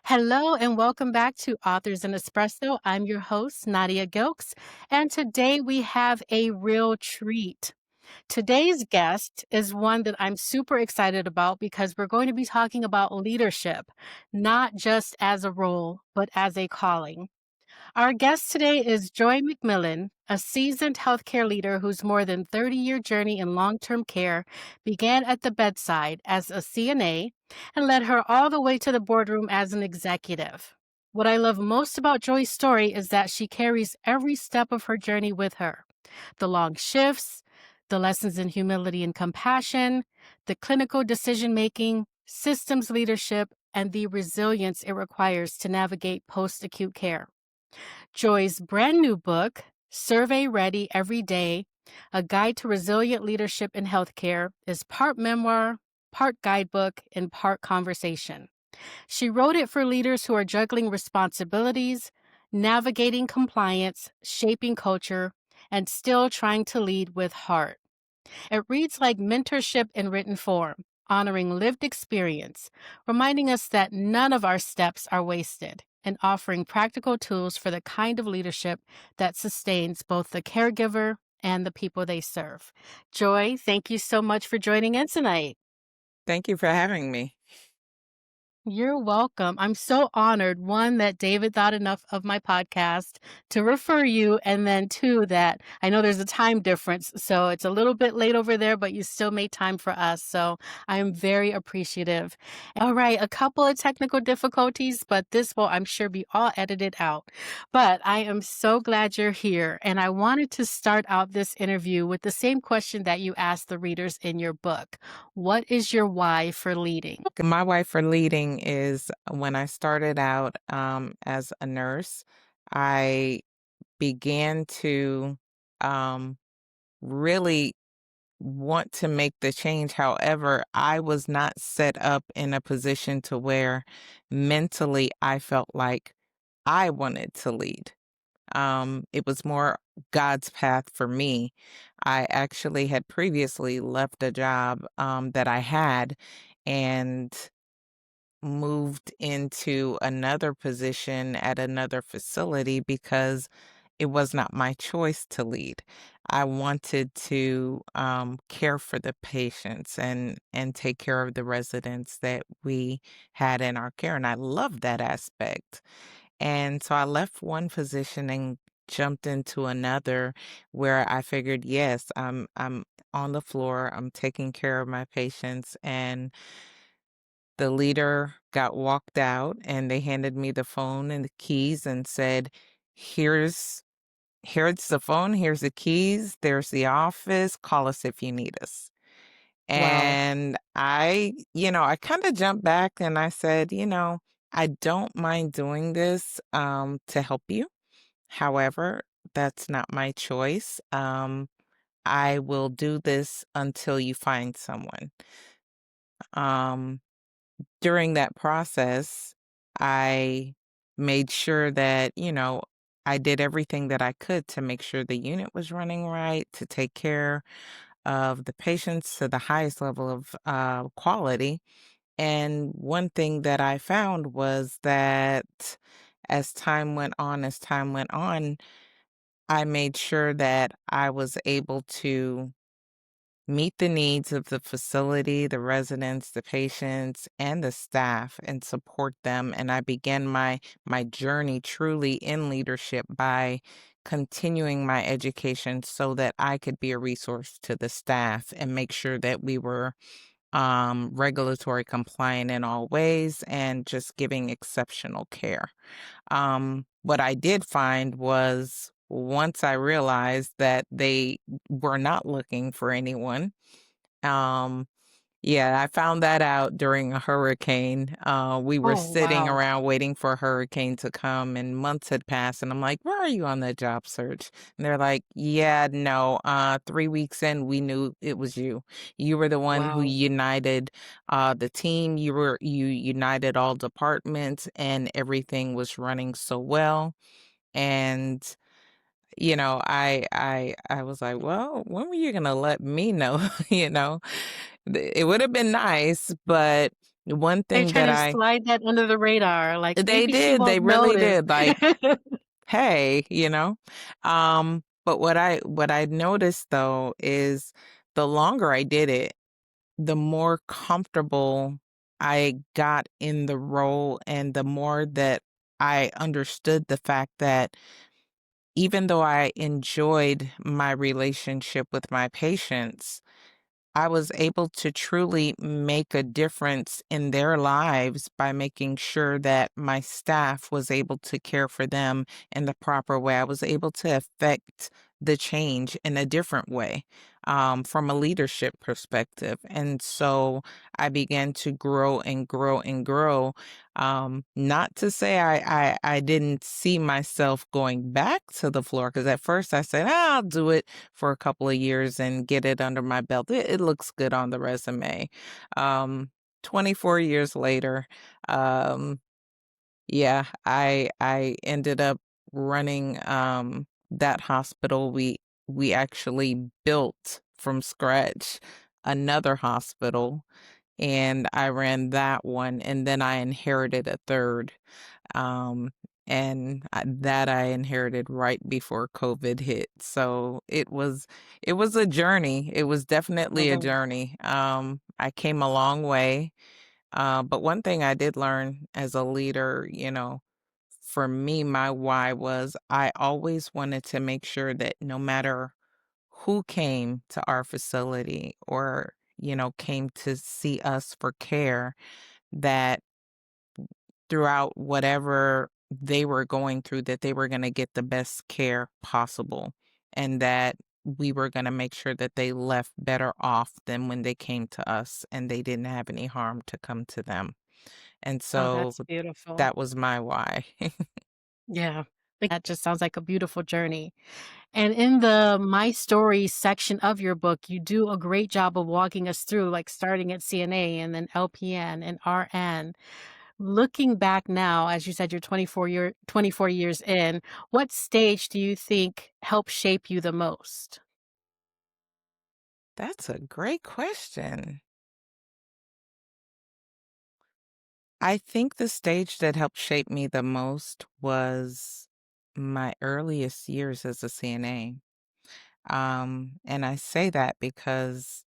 Hello and welcome back to Authors in Espresso. I'm your host, Nadia Gilkes, and today we have a real treat. Today's guest is one that I'm super excited about because we're going to be talking about leadership, not just as a role, but as a calling. Our guest today is Joi McMillon, a seasoned healthcare leader whose more than 30-year journey in long-term care began at the bedside as a CNA and led her all the way to the boardroom as an executive. What I love most about Joy's story is that she carries every step of her journey with her. The long shifts, the lessons in humility and compassion, the clinical decision-making, systems leadership, and the resilience it requires to navigate post-acute care. Joy's brand new book, Survey Ready Every Day, A Guide to Resilient Leadership in Healthcare, is part memoir, part guidebook, and part conversation. She wrote it for leaders who are juggling responsibilities, navigating compliance, shaping culture, and still trying to lead with heart. It reads like mentorship in written form, honoring lived experience, reminding us that none of our steps are wasted, and offering practical tools for the kind of leadership that sustains both the caregiver and the people they serve. Joi, thank you so much for joining in tonight. Thank you for having me. You're welcome. I'm so honored, one, that David thought enough of my podcast to refer you, and then two, that I know there's a time difference, so it's a little bit late over there, but you still made time for us. So I am very appreciative. All right, a couple of technical difficulties, but this will, I'm sure, be all edited out. But I am so glad you're here, and I wanted to start out this interview with the same question that you asked the readers in your book. What is your why for leading? My why for leading is when I started out as a nurse, I began to um, really want to make the change. However, I was not set up in a position to where mentally I felt like I wanted to lead. It was more God's path for me. I actually had previously left a job that I had and moved into another position at another facility because it was not my choice to lead. I wanted to care for the patients and take care of the residents that we had in our care, and I loved that aspect. And so I left one position and jumped into another where I figured, yes, I'm on the floor, I'm taking care of my patients, and the leader got walked out and they handed me the phone and the keys and said, "Here's here's the phone, here's the keys, there's the office, call us if you need us." Wow. And I kind of jumped back and I said, I don't mind doing this to help you. However, that's not my choice. I will do this until you find someone. Um, During that process, I made sure that, I did everything that I could to make sure the unit was running right, to take care of the patients to the highest level of quality. And one thing that I found was that as time went on, I made sure that I was able to meet the needs of the facility, the residents, the patients, and the staff and support them. And I began my journey truly in leadership by continuing my education so that I could be a resource to the staff and make sure that we were regulatory compliant in all ways and just giving exceptional care. What I did find was once I realized that they were not looking for anyone, um, yeah, I found that out during a hurricane. We were Oh, sitting wow. around waiting for a hurricane to come, and months had passed. And I'm like, "Where are you on the job search?" And they're like, "Yeah, no. 3 weeks in, we knew it was you. You were the one who Wow. united the team. You united all departments, and everything was running so well." And I was like, "Well, when were you gonna let me know?" You know, it would have been nice, but One They're thing trying that to slide that under the radar, like, they maybe she did, they won't really notice. did, like, "Hey," you know? But what I noticed though is the longer I did it, the more comfortable I got in the role and the more that I understood the fact that even though I enjoyed my relationship with my patients, I was able to truly make a difference in their lives by making sure that my staff was able to care for them in the proper way. I was able to affect the change in a different way, from a leadership perspective. And so I began to grow and grow and grow. Not to say I didn't see myself going back to the floor, because at first I said, "Ah, I'll do it for a couple of years and get it under my belt. It looks good on the resume." Um, 24 years later, um, yeah, I ended up running that hospital. We actually built from scratch another hospital, and I ran that one, and then I inherited a third. Um, and that I inherited right before COVID hit. So it was a journey. It was definitely a Mhm. journey. I came a long way. But one thing I did learn as a leader, for me, my why was I always wanted to make sure that no matter who came to our facility or, came to see us for care, that throughout whatever they were going through, that they were going to get the best care possible, and that we were going to make sure that they left better off than when they came to us and they didn't have any harm to come to them. And Oh, so that's beautiful. that was my why. Yeah. That just sounds like a beautiful journey. And in the My Story section of your book, you do a great job of walking us through, like, starting at CNA and then LPN and RN. Looking back now, as you said, you're 24 years in, what stage do you think helped shape you the most? That's a great question. I think the stage that helped shape me the most was my earliest years as a CNA. And I say that because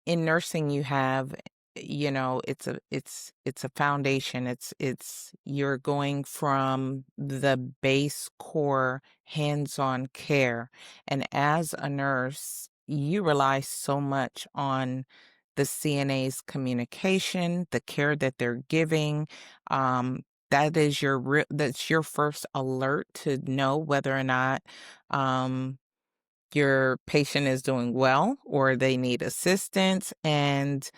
in nursing you have, it's a foundation. It's you're going from the base core hands-on care, and as a nurse you rely so much on the CNA's communication, the care that they're giving. um that's your first alert to know whether or not um your patient is doing well or they need assistance. And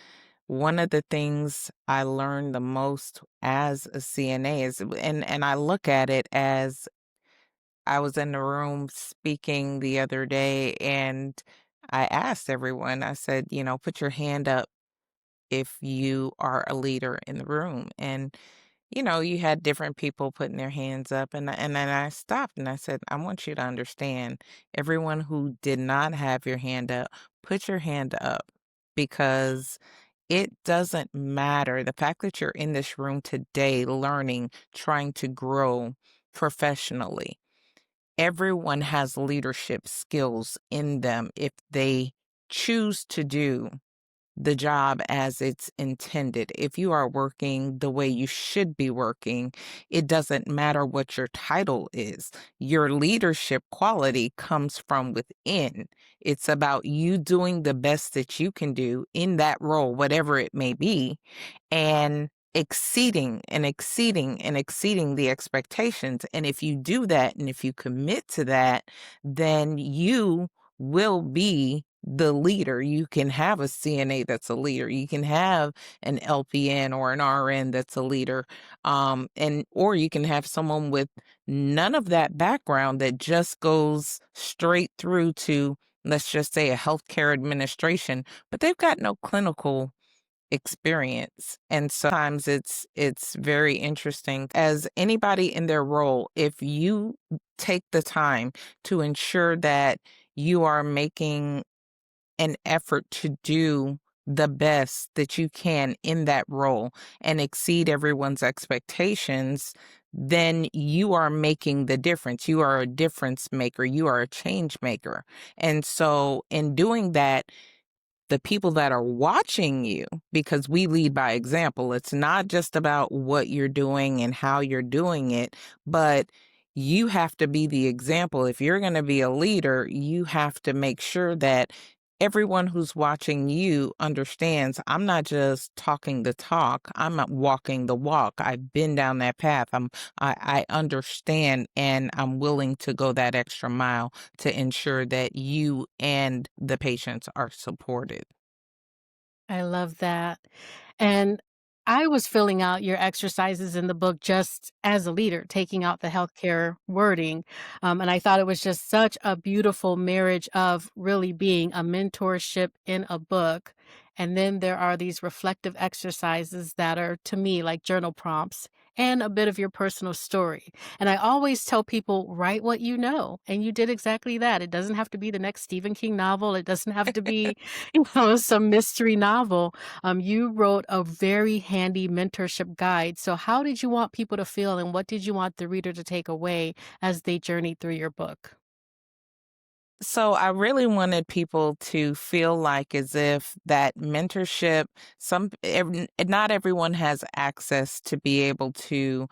one of the things I learned the most as a CNA is, and I look at it as, I was in the room speaking the other day and I asked everyone, I said, put your hand up if you are a leader in the room. And you had different people putting their hands up, and then I stopped and I said, I want you to understand, everyone who did not have your hand up, put your hand up, because it doesn't matter. The fact that you're in this room today learning, trying to grow professionally, everyone has leadership skills in them if they choose to do the job as it's intended. If you are working the way you should be working, it doesn't matter what your title is. Your leadership quality comes from within. It's about you doing the best that you can do in that role, whatever it may be, and exceeding and exceeding and exceeding the expectations. And if you do that and if you commit to that, then you will be the leader. You can have a CNA that's a leader. You can have an LPN or an RN that's a leader. And or you can have someone with none of that background that just goes straight through to, let's just say, a healthcare administration, but they've got no clinical experience. And sometimes it's very interesting as anybody in their role, if you take the time to ensure that you are making an effort to do the best that you can in that role and exceed everyone's expectations, then you are making the difference. You are a difference maker. You are a change maker. And so, in doing that, the people that are watching you, because we lead by example, it's not just about what you're doing and how you're doing it, but you have to be the example. If you're going to be a leader, you have to make sure that everyone who's watching you understands I'm not just talking the talk, I'm not walking the walk. I've been down that path. I understand, and I'm willing to go that extra mile to ensure that you and the patients are supported. I love that. And I was filling out your exercises in the book just as a leader, taking out the healthcare wording. And I thought it was just such a beautiful marriage of really being a mentorship in a book. And then there are these reflective exercises that are, to me, like journal prompts and a bit of your personal story. And I always tell people, write what you know. And you did exactly that. It doesn't have to be the next Stephen King novel, it doesn't have to be, some mystery novel. You wrote a very handy mentorship guide. So, how did you want people to feel, and what did you want the reader to take away as they journeyed through your book? So I really wanted people to feel like as if that mentorship, not everyone has access to be able to,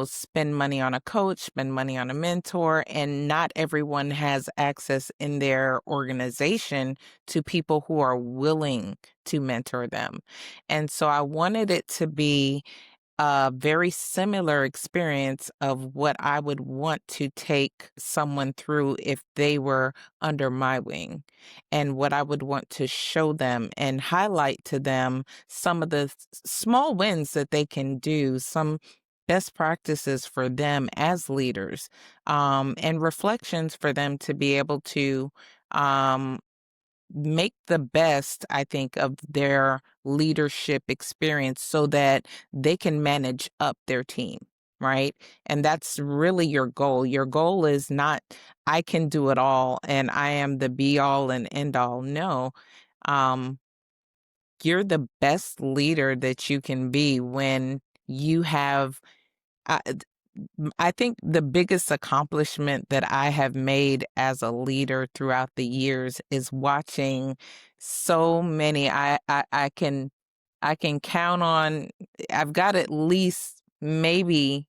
spend money on a coach, spend money on a mentor, and not everyone has access in their organization to people who are willing to mentor them. And so I wanted it to be a very similar experience of what I would want to take someone through if they were under my wing, and what I would want to show them and highlight to them some of the small wins that they can do, some best practices for them as leaders, and reflections for them to be able to um, make the best, I think, of their leadership experience so that they can manage up their team, right? And that's really your goal. Your goal is not, I can do it all and I am the be all and end all. No. Um, you're the best leader that you can be when you have I think the biggest accomplishment that I have made as a leader throughout the years is watching so many. I can count on. I've got at least maybe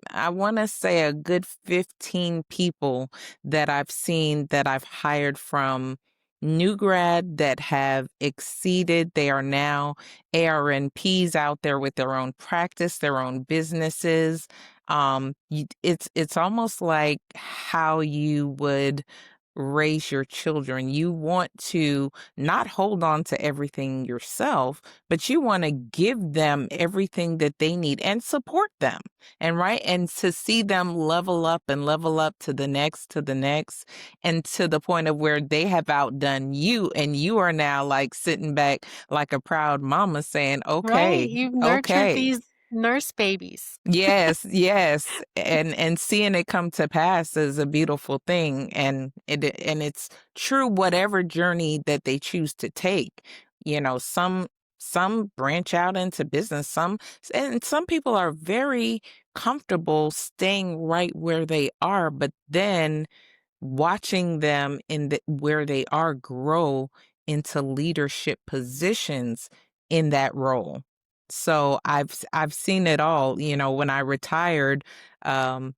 I want to say a good 15 people that I've seen that I've hired from new grad that have exceeded. They are now ARNPs out there with their own practice, their own businesses. It's almost like how you would raise your children. You want to not hold on to everything yourself, but you want to give them everything that they need and support them. And right. And to see them level up to the next, and to the point of where they have outdone you. And you are now like sitting back like a proud mama saying, Right? okay, You've nurtured okay. these nurse babies. Yes, yes, and seeing it come to pass is a beautiful thing, and it's true whatever journey that they choose to take. Some branch out into business, some people are very comfortable staying right where they are, but then watching them where they are grow into leadership positions in that role. So I've seen it all. When I retired, um,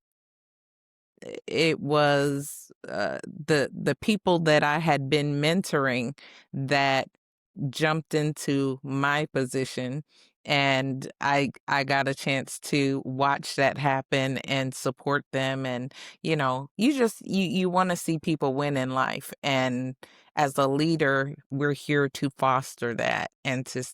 it was the people that I had been mentoring that jumped into my position, and I got a chance to watch that happen and support them. And you want to see people win in life, and as a leader we're here to foster that and to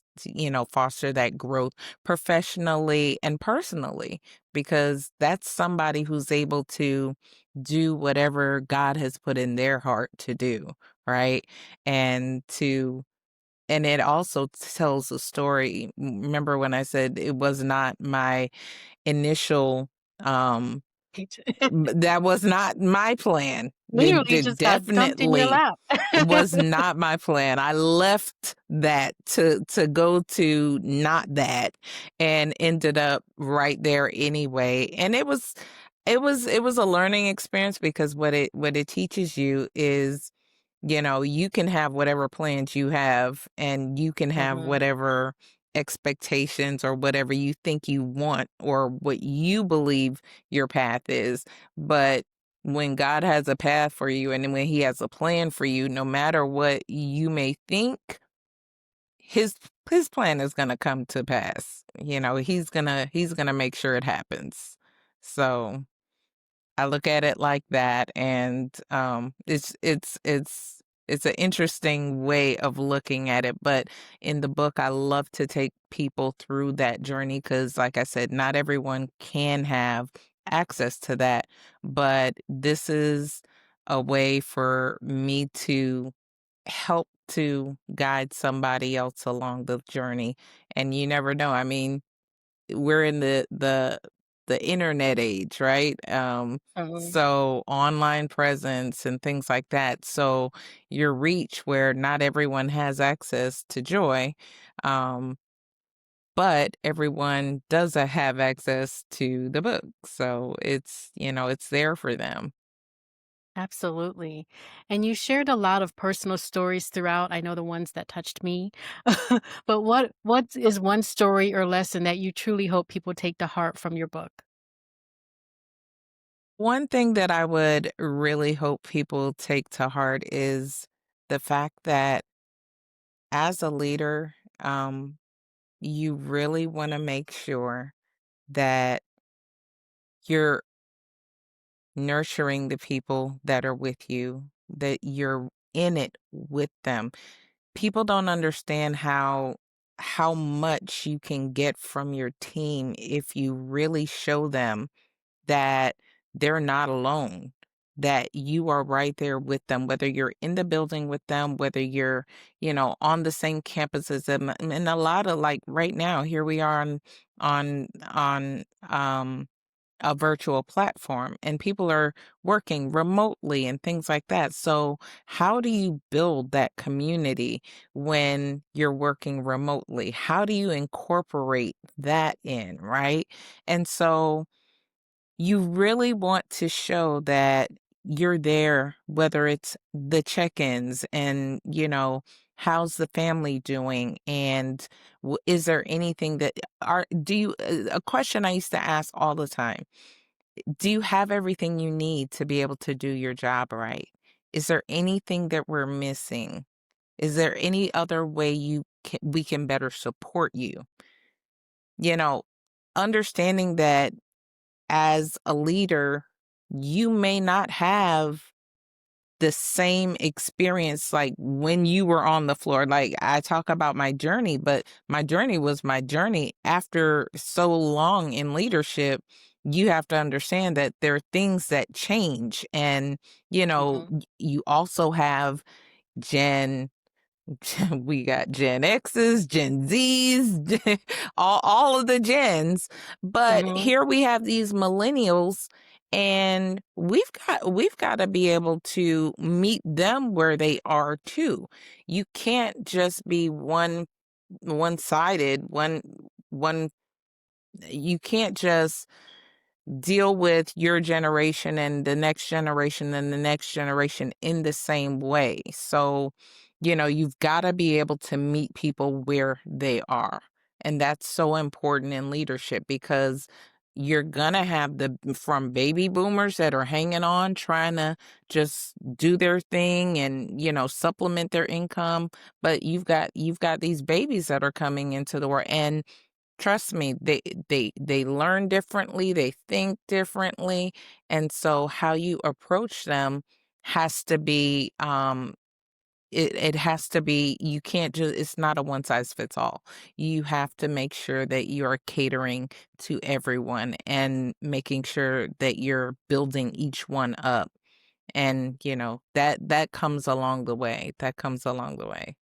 foster that growth professionally and personally, because that's somebody who's able to do whatever God has put in their heart to do, right? And to and it also tells a story. Remember when I said it was not my initial, um that was not my plan. Literally it just got dumped in your definitely lap. was not my plan. I left that to go to not that and ended up right there anyway. And it was a learning experience because what it teaches you is, you can have whatever plans you have and you can have Mhm. whatever expectations or whatever you think you want or what you believe your path is. But when God has a path for you and when he has a plan for you, no matter what you may think, his his plan is going to come to pass. He's going to make sure it happens. So, I look at it like that, and it's an interesting way of looking at it. But in the book, I love to take people through that journey because, like I said, not everyone can have access to that. But this is a way for me to help to guide somebody else along the journey. And you never know. I mean, we're in the internet age, right? Mhm. So online presence and things like that. So your reach where not everyone has access to joy, um, but everyone does have access to the book. So it's there for them. Absolutely. And you shared a lot of personal stories throughout. I know the ones that touched me. But what is one story or lesson that you truly hope people take to heart from your book? One thing that I would really hope people take to heart is the fact that as a leader, you really want to make sure that you're nurturing the people that are with you, that you're in it with them. People don't understand how much you can get from your team if you really show them that they're not alone, that you are right there with them, whether you're in the building with them, whether you're, on the same campus as them. And a lot of like right now, here we are on a virtual platform and people are working remotely and things like that. So, how do you build that community when you're working remotely? How do you incorporate that in, right? And so, you really want to show that you're there, whether it's the check-ins and, how's the family doing? And is there anything that do you, a question I used to ask all the time, do you have everything you need to be able to do your job right? Is there anything that we're missing? Is there any other way we can better support you? You know, understanding that as a leader, you may not have the same experience like when you were on the floor. Like I talk about my journey, but my journey was my journey. After so long in leadership, you have to understand that there are things that change. And, Mhm. you also have Gen we got Gen X's, Gen Z's, all of the gens. But Mhm. here we have these millennials and we've got to be able to meet them where they are too. You can't just be one-sided, one you can't just deal with your generation and the next generation and the next generation in the same way. So, you've got to be able to meet people where they are. And that's so important in leadership because you're going to have the from baby boomers that are hanging on trying to just do their thing and supplement their income, but you've got these babies that are coming into the world. And trust me, they learn differently, they think differently, and so how you approach them has to be, it has to be you can't just it's not a one size fits all. You have to make sure that you are catering to everyone and making sure that you're building each one up, and, that comes along the way. That comes along the way.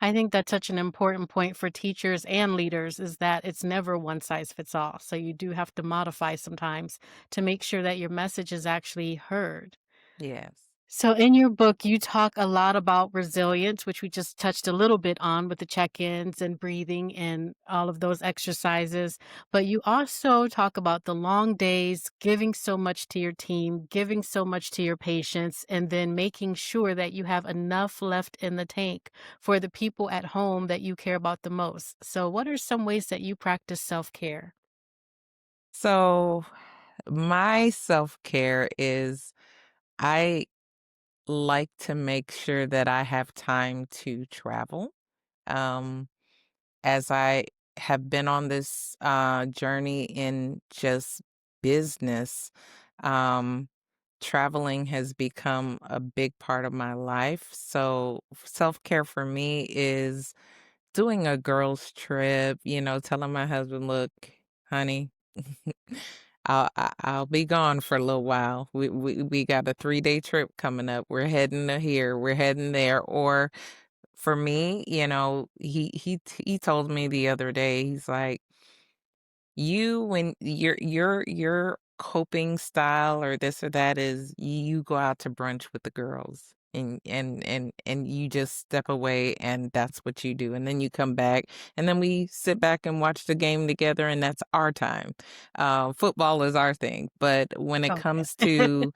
I think that's such an important point for teachers and leaders is that it's never one size fits all. So you do have to modify sometimes to make sure that your message is actually heard. Yes. So, in your book, you talk a lot about resilience, which we just touched a little bit on with the check ins and breathing and all of those exercises. But you also talk about the long days, giving so much to your team, giving so much to your patients, and then making sure that you have enough left in the tank for the people at home that you care about the most. So, what are some ways that you practice self care? So, my self care is I like to make sure that I have time to travel. Um, as I have been on this journey in just business, um, traveling has become a big part of my life. So, self care for me is doing a girls' trip, telling my husband, look, honey, I'll be gone for a little while. We got a 3-day trip coming up. We're heading to here, we're heading there. Or for me, he told me the other day, he's like, you when your coping style or this or that is you go out to brunch with the girls and you just step away and that's what you do. And then you come back and then we sit back and watch the game together and that's our time. Football is our thing. But when it Okay. comes to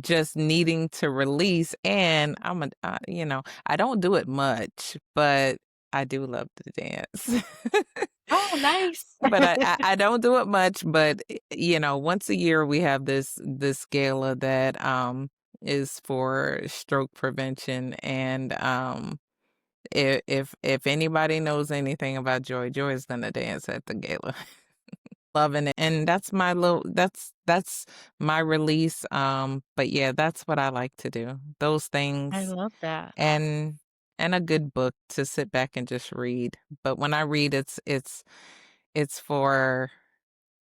just needing to release and I don't do it much, but I do love to dance. Oh, nice. But I don't do it much, but, once a year we have this gala that, is for stroke prevention, and, if anybody knows anything about Joy is gonna dance at the gala. Loving it, and that's my release, but yeah, that's what I like to do. Those I things love that. and a good book to sit back and just read, but when I read, it's for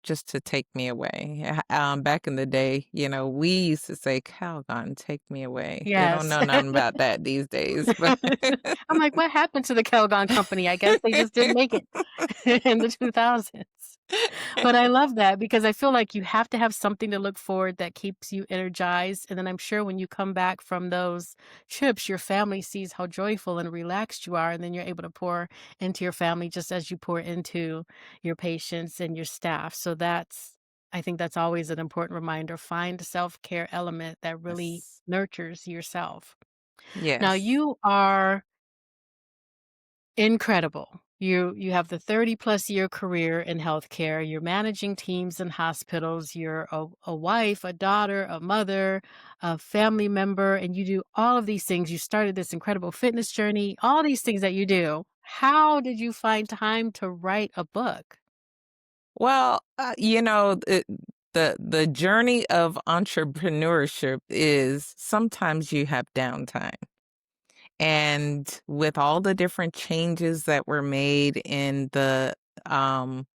just to take me away. Back in the day, we used to say, "Calgon, take me away." They don't Yes. know nothing about that these days, but I'm like, "What happened to the Calgon Company?" I guess they just didn't make it in the 2000s. But I love that because I feel like you have to have something to look forward that keeps you energized, and then I'm sure when you come back from those trips, your family sees how joyful and relaxed you are, and then you're able to pour into your family just as you pour into your patients and your staff. So that's I think that's always an important reminder. Find a self-care element that really Yes. nurtures yourself. Now Yes. you are incredible. You have the 30 plus year career in healthcare. You're managing teams in hospitals. You're a wife, a daughter, a mother, a family member, and you do all of these things. You started this incredible fitness journey, all these things that you do. How did you find time to write a book? Well, the journey of entrepreneurship is sometimes you have downtime. And with all the different changes that were made in um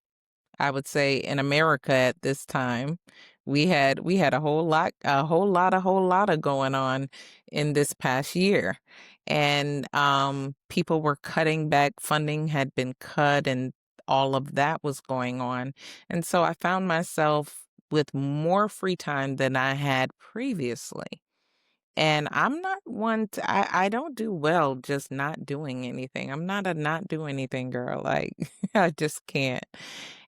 I would say in America at this time, we had a whole lot of going on in this past year. And people were cutting back, funding had been cut and all of that was going on. And so I found myself with more free time than I had previously. And I'm not one to I don't do well just not doing anything. I'm not a not do anything girl, like, I just can't.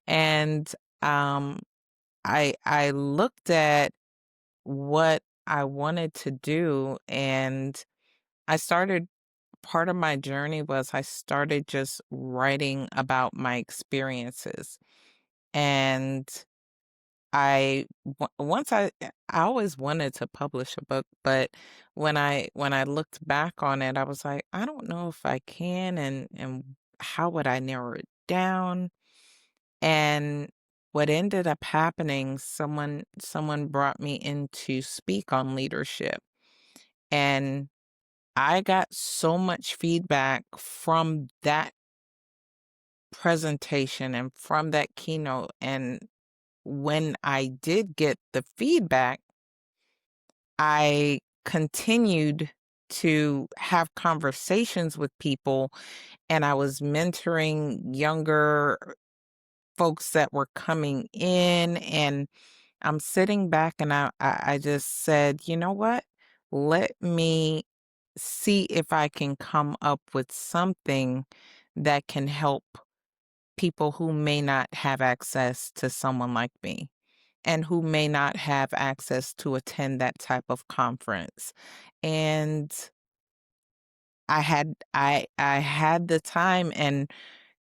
And, um, I looked at what I wanted to do, and I started part of my journey was I started just writing about my experiences, and once I always wanted to publish a book, but when I looked back on it, I was like, I don't know if I can and how would I narrow it down? And what ended up happening, someone brought me in to speak on leadership. And I got so much feedback from that presentation and from that keynote. And when I did get the feedback, I continued to have conversations with people and I was mentoring younger folks that were coming in and I'm sitting back and I just said, you know what? let me see if I can come up with something that can help people who may not have access to someone like me and who may not have access to attend that type of conference. And I had the time, and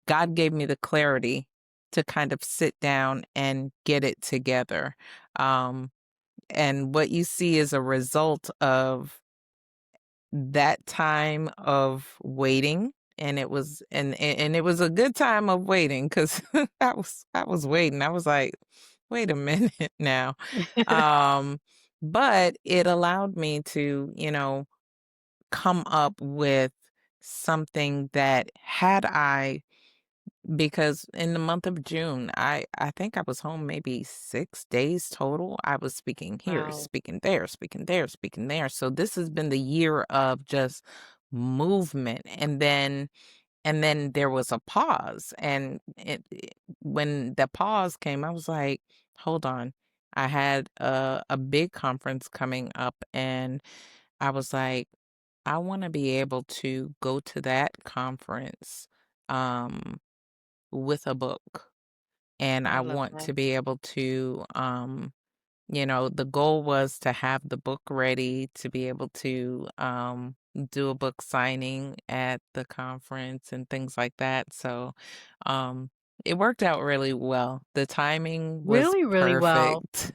God gave me the clarity to kind of sit down and get it together. Um, and what you see is a result of that time of waiting, and it was a good time of waiting, 'cause I was waiting. I was like, "Wait a minute now." Um, but it allowed me to, come up with something that had I because in the month of June, I think I was home maybe 6 days total. I was speaking here, Wow. speaking there, speaking there, speaking there. So this has been the year of just movement, and then there was a pause, and when the pause came, I was like, "Hold on." I had a big conference coming up, and I was like, "I wanna be able to go to that conference, um, with a book, and I I love want that. to be able to, the goal was to have the book ready to be able to do a book signing at the conference and things like that. So um, it worked out really well. The timing was Really, really well. perfect.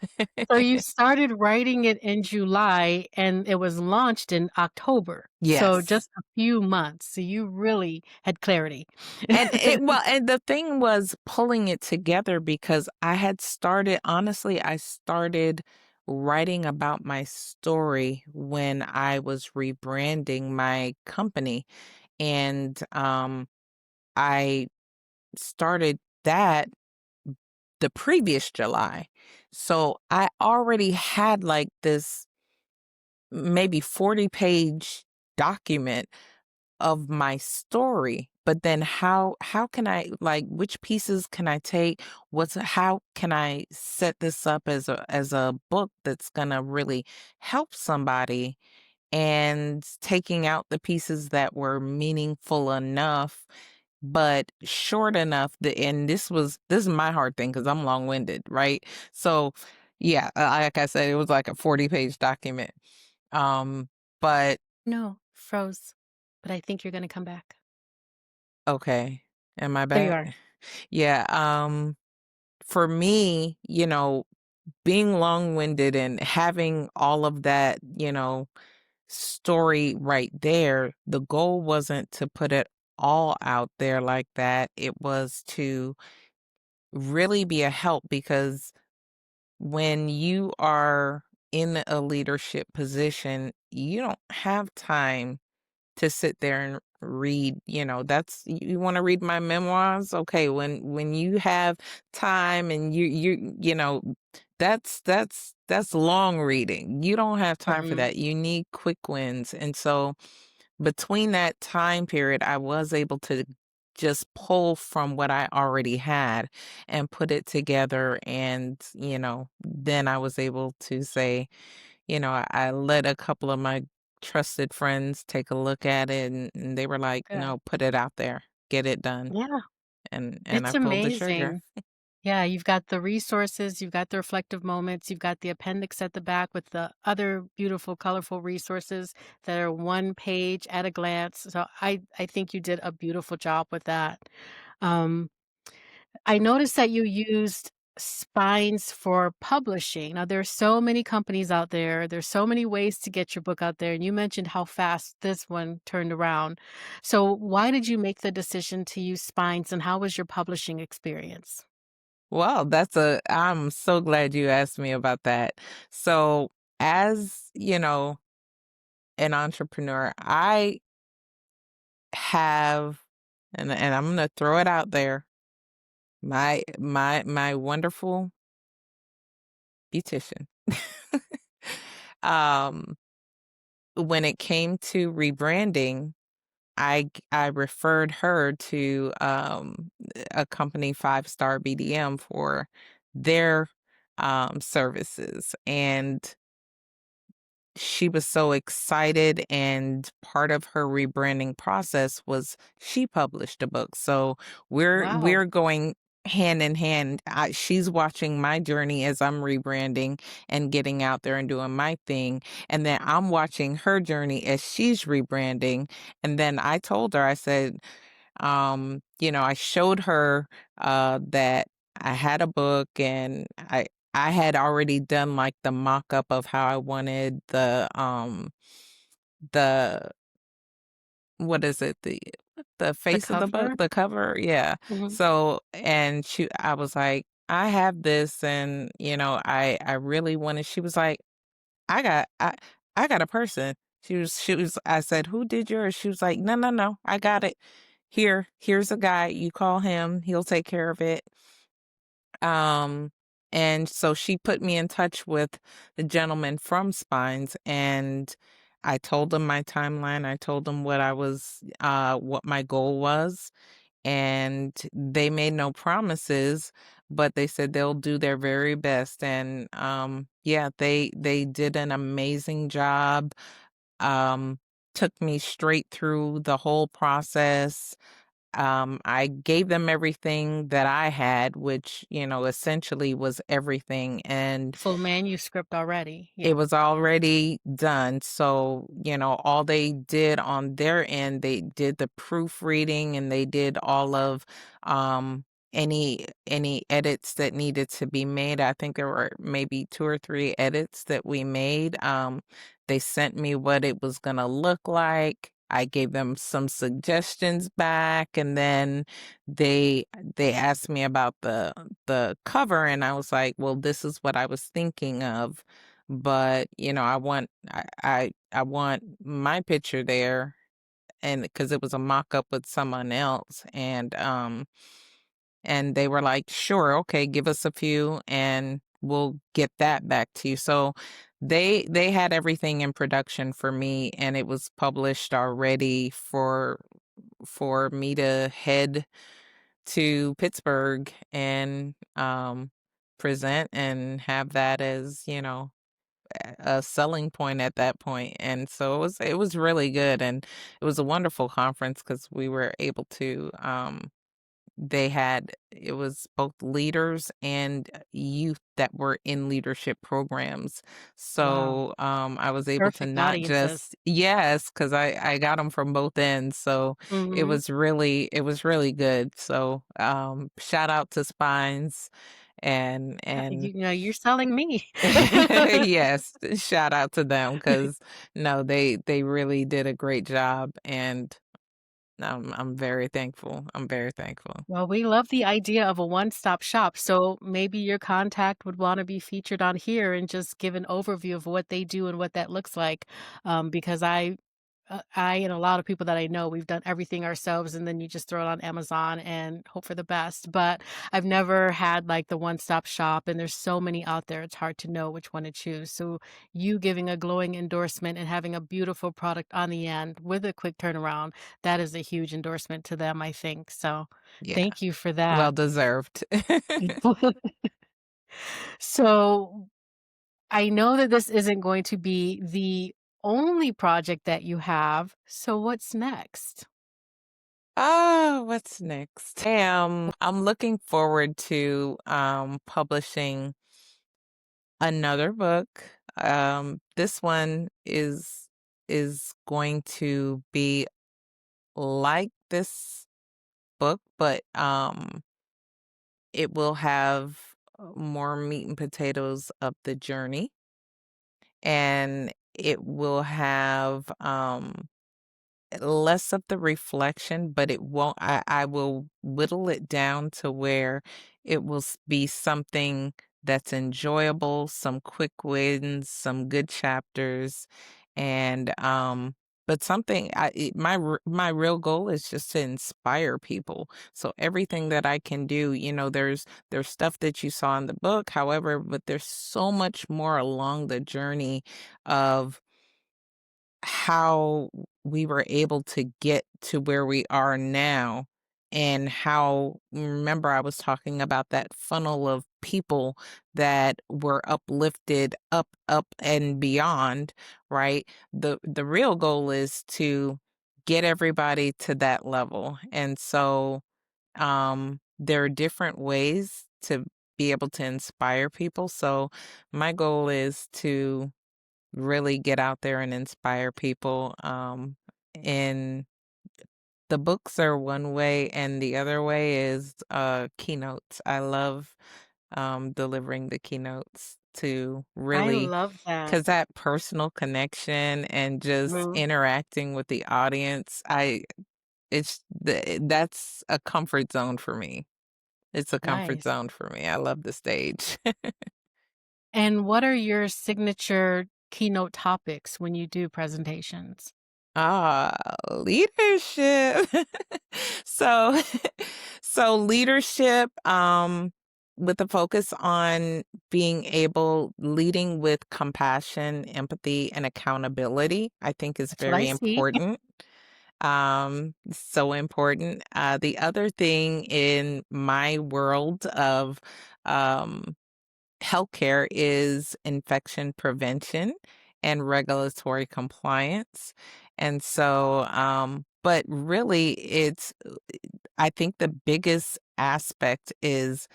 So you started writing it in July and it was launched in October. So Yes. just a few months. So you really had clarity. And the thing was pulling it together because I had started honestly, I started writing about my story when I was rebranding my company, and, I started that the previous July. So I already had, like, this maybe 40-page document of my story, but then how can I, like, which pieces can I take? How can I set this up as a book that's gonna really help somebody, and taking out the pieces that were meaningful enough but short enough that, and this is my hard thing because I'm long-winded, right? So yeah, like I said, it was like a 40-page document. Um, but No, froze. But I think you're gonna come back. okay. Am I There you back? are. Yeah, for me, being long-winded and having all of that, story right there, the goal wasn't to put it all out there like that. It was to really be a help because when you are in a leadership position, you don't have time to sit there and read, that's you want to read my memoirs. Okay, when you have time and that's long reading. You don't have time for Mhm. that. You need quick wins. And so between that time period, I was able to just pull from what I already had and put it together. And, then I was able to say, I let a couple of my trusted friends take a look at it, and they were like, Good. "No, put it out there. Get it done." Yeah, And I it's pulled the trigger. amazing. Yeah, you've got the resources, you've got the reflective moments, you've got the appendix at the back with the other beautiful, colorful resources that are one page at a glance. So I think you did a beautiful job with that. Um, I noticed that you used spines for publishing. Now, there's so many companies out there. There's so many ways to get your book out there. And you mentioned how fast this one turned around. So, why did you make the decision to use spines and how was your publishing experience? Well, I'm so glad you asked me about that. So, as, an entrepreneur, I have, and I'm gonna throw it out there, my wonderful beautician. Um, when it came to rebranding, I referred her to, a company, 5 Star BDM, for their, services, and she was so excited, and part of her rebranding process was she published a book. So Wow. we're going hand in hand. She's watching my journey as I'm rebranding and getting out there and doing my thing, and then I'm watching her journey as she's rebranding. And then I told her, I said, I showed her that I had a book, and I had already done like the mock-up of how I wanted the what is it? The The face of the book, cover? the cover, yeah. Mhm. So, and I was like, I have this, and I really wanted. She was like, I got I I got a person. She was I said, "Who did yours?" She was like, "No, no, no. I got it. Here's a guy. You call him. He'll take care of it." Um and so she put me in touch with the gentleman from Spines, and I told him my timeline. I told him what my goal was, and they made no promises, but they said they'll do their very best. And yeah, they did an amazing job. um Took me straight through the whole process. I gave them everything that I had, which essentially was everything, and Full manuscript already, it yeah. was already done. So, all they did on their end, they did the proofreading, and they did all of any edits that needed to be made. I think there were maybe 2 or 3 edits that we made. They sent me what it was gonna look like. I gave them some suggestions back, and then they asked me about the cover, and I was like, well, this is what I was thinking of, but I want my picture there, and because it was a mock-up with someone else. And they were like, sure, okay, give us a few and we'll get that back to you. So they had everything in production for me, and it was published already for me to head to Pittsburgh and present and have that as a selling point at that point. And so it was really good, and it was a wonderful conference because we were able to it was both leaders and youth that were in leadership programs. Wow. So I was able to Perfect not audiences. just, yes, because I got them from both ends. So Mhm. it was really good. So shout out to Spines, and You're selling me. yes, shout out to them, because no, they really did a great job, and I'm very thankful. I'm very thankful. Well, we love the idea of a one-stop shop, so maybe your contact would wanna be featured on here and just give an overview of what they do and what that looks like, because I and a lot of people that I know, we've done everything ourselves, and then you just throw it on Amazon and hope for the best, but I've never had, like, the one-stop shop, and there's so many out there, it's hard to know which one to choose, so you giving a glowing endorsement and having a beautiful product on the end with a quick turnaround, that is a huge endorsement to them, I think, so Yeah, thank you for well that. deserved. So, I know that this isn't going to be the only project that you have, so what's next? Oh, what's next? I'm looking forward to publishing another book. This one is going to be like this book, but it will have more meat and potatoes of the journey, and it will have less of the reflection, but it won't I will whittle it down to where it will be something that's enjoyable, some quick wins, some good chapters, and but something my real goal is just to inspire people. So everything that I can do, there's stuff that you saw in the book, however, but there's so much more along the journey of how we were able to get to where we are now, and how, remember I was talking about that funnel of people that were uplifted up and beyond, right? The real goal is to get everybody to that level. And so there are different ways to be able to inspire people. So my goal is to really get out there and inspire people. And the books are one way, and the other way is keynotes. I love delivering the keynotes to I really, love that. because that personal connection and just Mhm. interacting with the audience, that's a comfort zone for me. It's a comfort Nice. zone for me. I love the stage. And what are your signature keynote topics when you do presentations? Ah, leadership. So so leadership, with a focus on being able leading with compassion, empathy, and accountability, I think is That's what I very see. important. So important. The other thing in my world of um healthcare is infection prevention and regulatory compliance. And so, but really, I think the biggest aspect is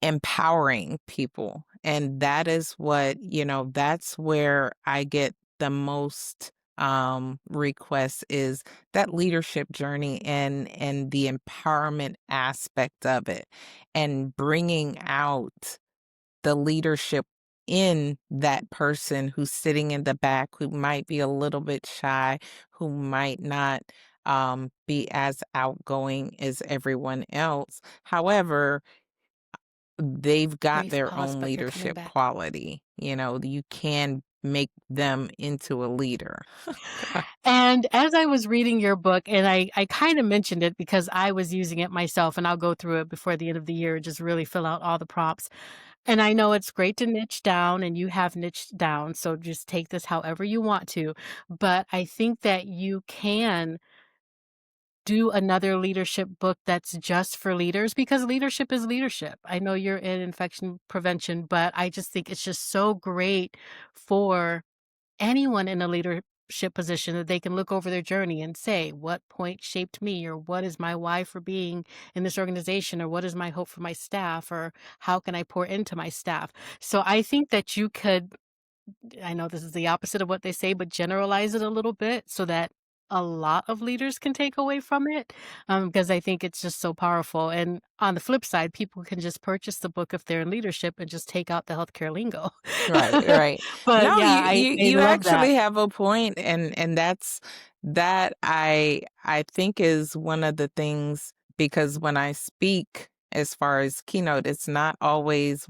empowering people. And that is that's where I get the most requests is that leadership journey and the empowerment aspect of it and bringing out the leadership in that person who's sitting in the back, who might be a little bit shy, who might not be as outgoing as everyone else. However, they've got Brief their pause, own but you're coming leadership back. quality. You can make them into a leader. And as I was reading your book, and I kind of mentioned it because I was using it myself, and I'll go through it before the end of the year, just really fill out all the prompts. And I know it's great to niche down, and you have niched down, so just take this however you want to. But I think that you can do another leadership book that's just for leaders because leadership is leadership. I know you're in infection prevention, but I just think it's just so great for anyone in a leadership position that they can look over their journey and say, what point shaped me, or what is my why for being in this organization, or what is my hope for my staff, or how can I pour into my staff? So I think that you could, I know this is the opposite of what they say, but generalize it a little bit so that a lot of leaders can take away from it, because I think it's just so powerful. And on the flip side, people can just purchase the book if they're in leadership and just take out the healthcare lingo. Right, right. But No, yeah, you you I you love that. actually have a point, and that I think is one of the things, because when I speak as far as keynote, it's not always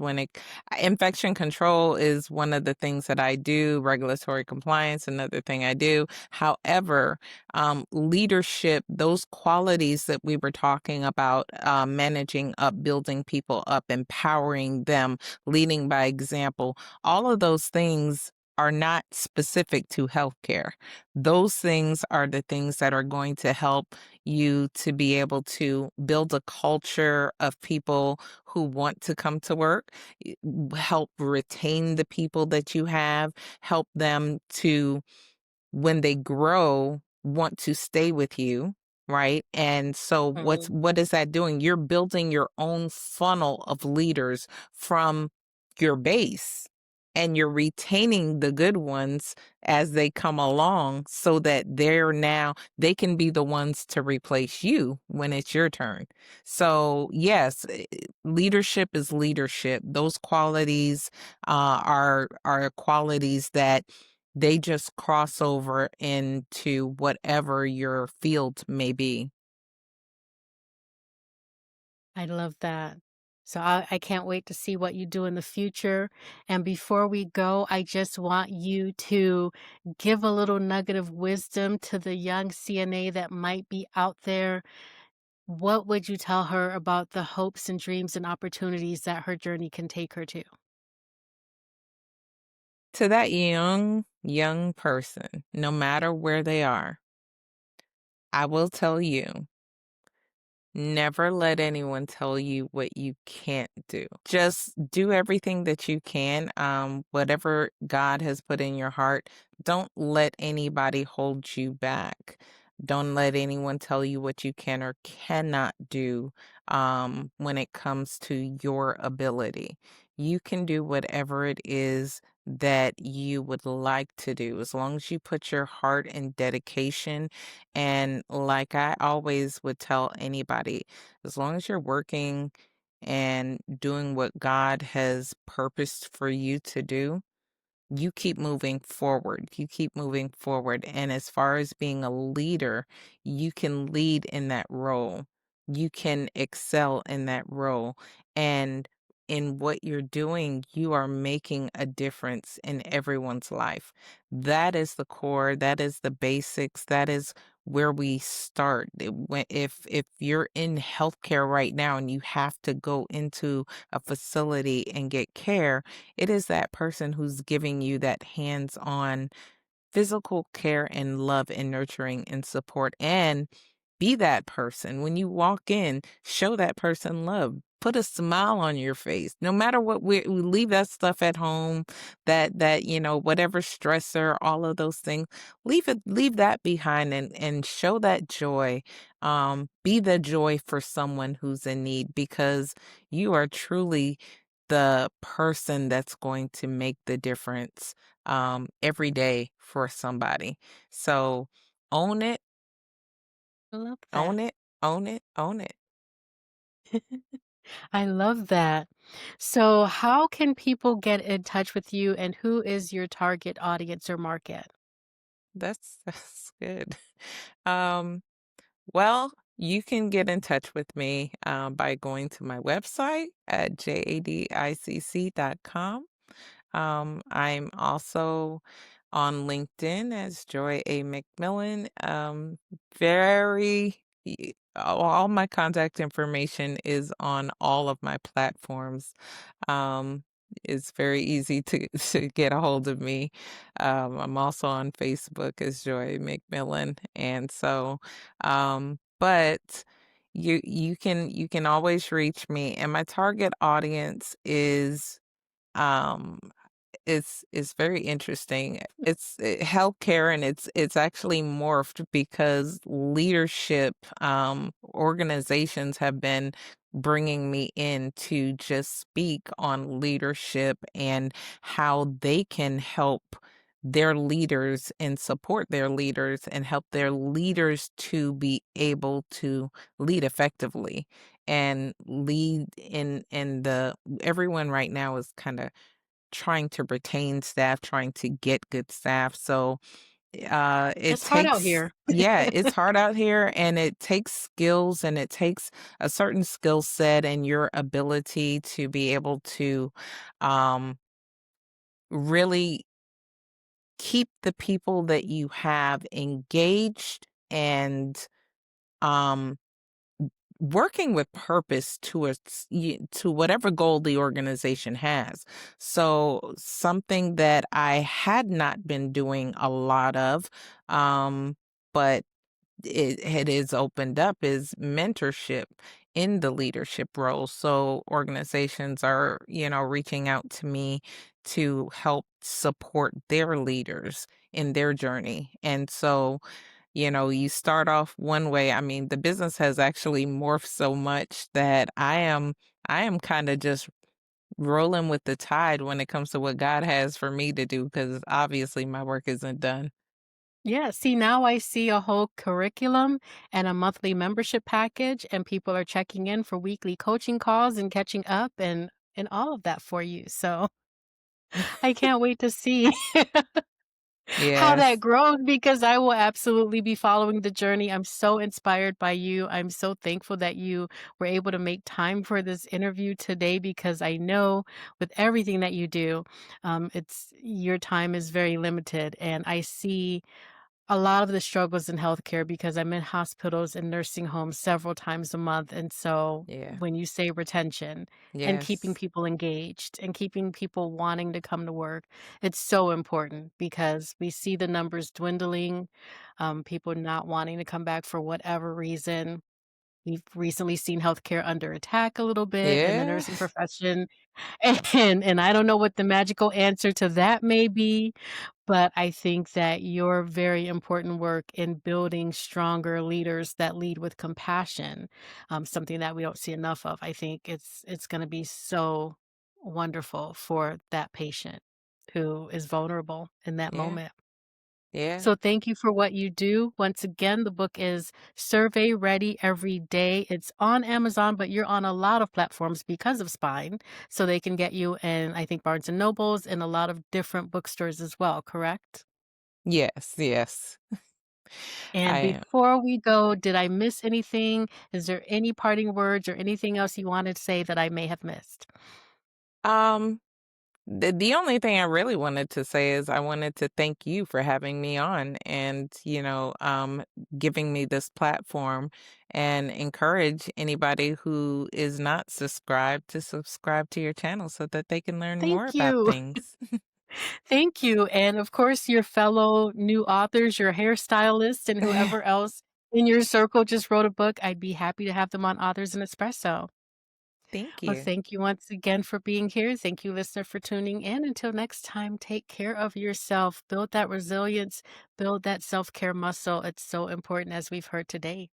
infection control is one of the things that I do, regulatory compliance, another thing I do. However, leadership, those qualities that we were talking about, managing up, building people up, empowering them, leading by example, all of those things are not specific to healthcare. Those things are the things that are going to help you to be able to build a culture of people who want to come to work, help retain the people that you have, help them to, when they grow, want to stay with you, right? And so Mhm. what is that doing? You're building your own funnel of leaders from your base, and you're retaining the good ones as they come along so that they can be the ones to replace you when it's your turn. So, yes, leadership is leadership. Those qualities are qualities that they just cross over into whatever your field may be. I love that. So I can't wait to see what you do in the future. And before we go, I just want you to give a little nugget of wisdom to the young CNA that might be out there. What would you tell her about the hopes and dreams and opportunities that her journey can take her to? To that young person, no matter where they are, I will tell you Never let anyone tell you what you can't do. Just do everything that you can. Whatever God has put in your heart, don't let anybody hold you back. Don't let anyone tell you what you can or cannot do when it comes to your ability. You can do whatever it is that you would like to do as long as you put your heart and dedication, and like I always would tell anybody, as long as you're working and doing what God has purposed for you to do, you keep moving forward. You keep moving forward. And as far as being a leader, you can lead in that role. You can excel in that role. And in what you're doing, you are making a difference in everyone's life. That is the core. That is the basics. That is where we start. If you're in healthcare right now and you have to go into a facility and get care, it is that person who's giving you that hands-on physical care and love and nurturing and support, and be that person. When you walk in, show that person love. Put a smile on your face. No matter what, we leave that stuff at home, whatever stressor, all of those things, leave that behind and show that joy. Be the joy for someone who's in need, because you are truly the person that's going to make the difference every day for somebody. So own it, I love that. own it, own it, own it. I love that. So, how can people get in touch with you, and who is your target audience or market? That's good. Um, well, you can get in touch with me by going to my website at jadicc.com. I'm also on LinkedIn as Joy A. McMillon. All my contact information is on all of my platforms. Um, it's very easy to to get a hold of me. I'm also on Facebook as Joy McMillan, and so, but you can always reach me, and my target audience is um it's very interesting. It's healthcare, and it's actually morphed because leadership organizations have been bringing me in to just speak on leadership and how they can help their leaders and support their leaders and help their leaders to be able to lead effectively and lead in the everyone right now is kind of trying to retain staff, trying to get good staff. So, it It's hard out takes here. yeah, it's hard out here, and it takes skills, and it takes a certain skill set and your ability to be able to, um, really keep the people that you have engaged and, um working with purpose to whatever goal the organization has. So something that I had not been doing a lot of, but it is opened up, is mentorship in the leadership role. So organizations are, reaching out to me to help support their leaders in their journey. And so, you start off one way. I mean, the business has actually morphed so much that I am kind of just rolling with the tide when it comes to what God has for me to do, because obviously my work isn't done. Yeah, see, now I see a whole curriculum and a monthly membership package, and people are checking in for weekly coaching calls and catching up and all of that for you. So I can't wait to see how that Yes. grows, because I will absolutely be following the journey. I'm so inspired by you. I'm so thankful that you were able to make time for this interview today, because I know with everything that you do, it's your time is very limited, and I see a lot of the struggles in healthcare because I'm in hospitals and nursing homes several times a month, and so Yeah. when you say retention and keeping Yes. people engaged and keeping people wanting to come to work, it's so important because we see the numbers dwindling, people not wanting to come back for whatever reason. We've recently seen healthcare under attack a little bit in the Yeah. nursing profession, and I don't know what the magical answer to that may be, but I think that your very important work in building stronger leaders that lead with compassion, something that we don't see enough of, I think it's gonna be so wonderful for that patient who is vulnerable in that Yeah. moment. Yeah. So thank you for what you do. Once again, the book is Survey Ready Every Day. It's on Amazon, but you're on a lot of platforms because of Spine. So they can get you in, I think, Barnes and Nobles and a lot of different bookstores as well, correct? Yes, yes. And I before we go, did I miss anything? Is there any parting words or anything else you wanted to say that I may have missed? um the only thing I really wanted to say is I wanted to thank you for having me on and, giving me this platform and encourage anybody who is not subscribed to subscribe to your channel so that they can learn more Thank about you. things. Thank you. And of course, your fellow new authors, your hairstylist, and whoever else in your circle just wrote a book. I'd be happy to have them on Authors and Espresso. Thank Well, you. thank you once again for being here. Thank you, listener, for tuning in. Until next time, take care of yourself. Build that resilience, build that self care muscle. It's so important, as we've heard today.